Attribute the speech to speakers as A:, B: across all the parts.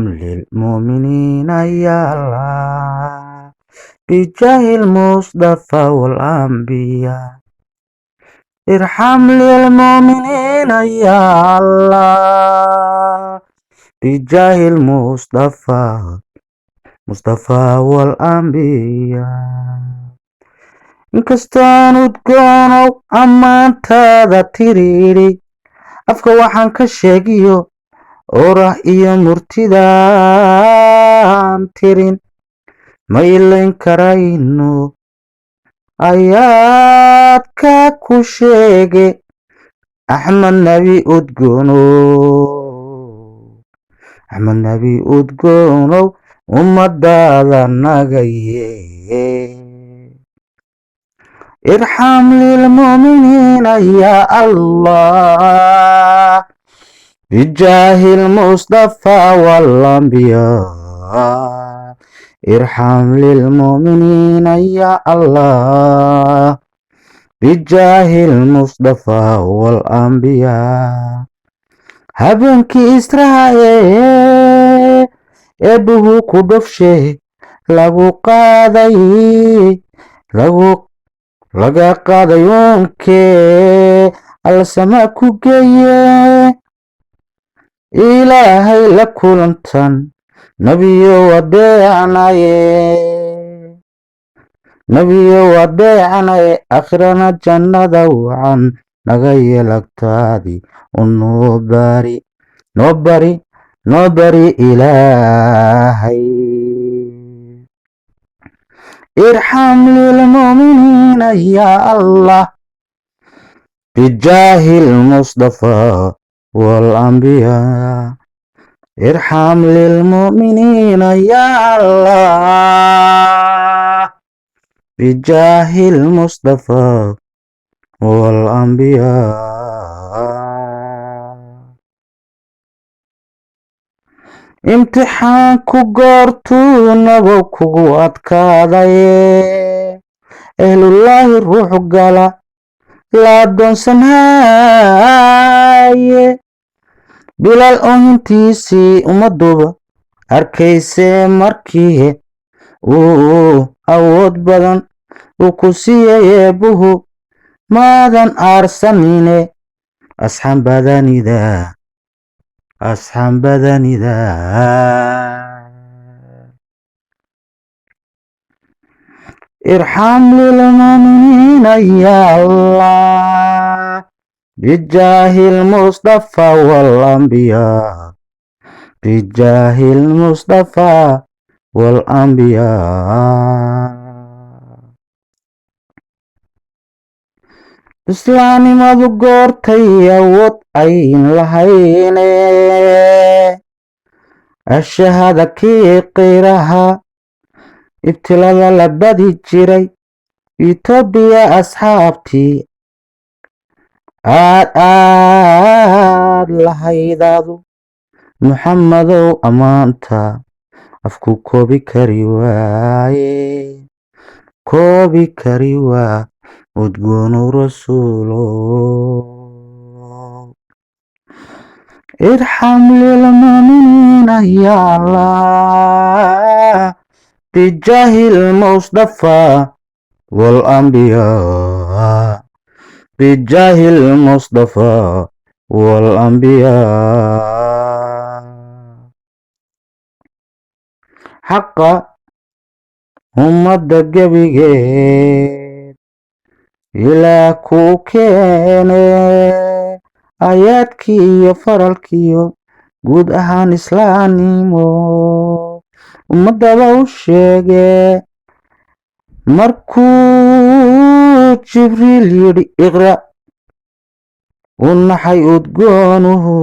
A: للمؤمنين يا الله بجاه المصطفى والأنبياء ارحم للمؤمنين يا الله بجاه المصطفى والأنبياء inkastaan udgoonow ammaantaada tiriiri afka waxaan ka sheegiyo orah iyo murtidaan tirin ma ilayn karayno ayaadka ku sheege axmed nebi udgoonow ummadaada nagaye ارحم للمؤمنين يا الله بجاه المصطفى والأنبياء ارحم للمؤمنين يا الله بجاه المصطفى والأنبياء هبنك إسرائيل أبوه كدفشه لغو قاضي laga qaaday uunkee alla samaa ku geeye ilaahay la kulantan nebiyo adeecanaye akhrana jannada wacan naga yeelagtaadii noo bari ilaahay ارحم للمؤمنين يا الله بجاه المصطفى والأنبياء ارحم للمؤمنين يا الله بجاه المصطفى والأنبياء imtixaanku goortuu nabow kugu adkaadaye ehlullaahi ruux gala la adoonsanaye bilaal oohintiisii ummaduba arkaysee markii uu awood badan uu ku siiyey eebbuhu maadan aarsanine asxaan badanida ارحم للمؤمنين يا الله بجاه المصطفى والأنبياء بجاه المصطفى والأنبياء islaanimadu goortay awood ayn lahayne ashahada kii qiraha ibtilada la badi jiray itoobiya asxaabtii aad lahaydaadu muxammadow ammaanta afku koobi kari waa udgoonu rasuulo ارحم للمؤمنين يا الله بجاه المصطفى والأنبياء بجاه المصطفى والأنبياء حقا هم الدقبيجين ilaa kuu keene aayaadkii iyo faralkiyo guud ahaan islaamnimo ummadaba u sheege markuu jibriil yidhi iqra u naxay udgoonuhu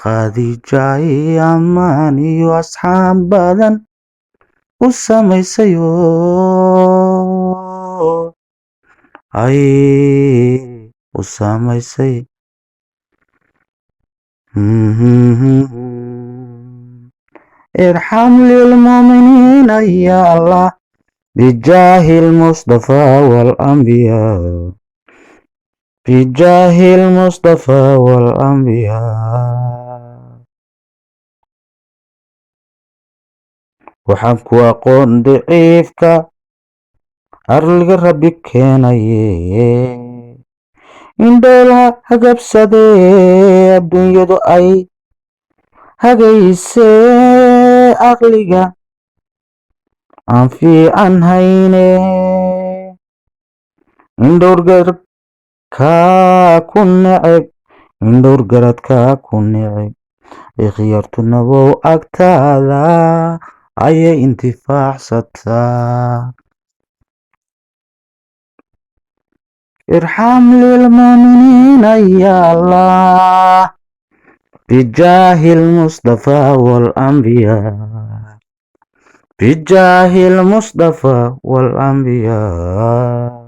A: khadiijay ammaan iyo asxaab badan u samaysayo u samaysay ارحم للمؤمنين يا الله بجاه المصطفى والأنبياء بجاه المصطفى والأنبياء waxaan ku aqoon daciifka arliga rabbi keenaye indhoolaha hagabsadee adduunyadu ay hagaysee aqliga aan fiican hayne indhowr garadkaa ku neceb ikhyaartuna wow agtaada ayay intifaacsataa irxam lilmuuminiina ya allah bijaahi lmustafa walanbiyaa bijaahi lmustafa walanbiyaa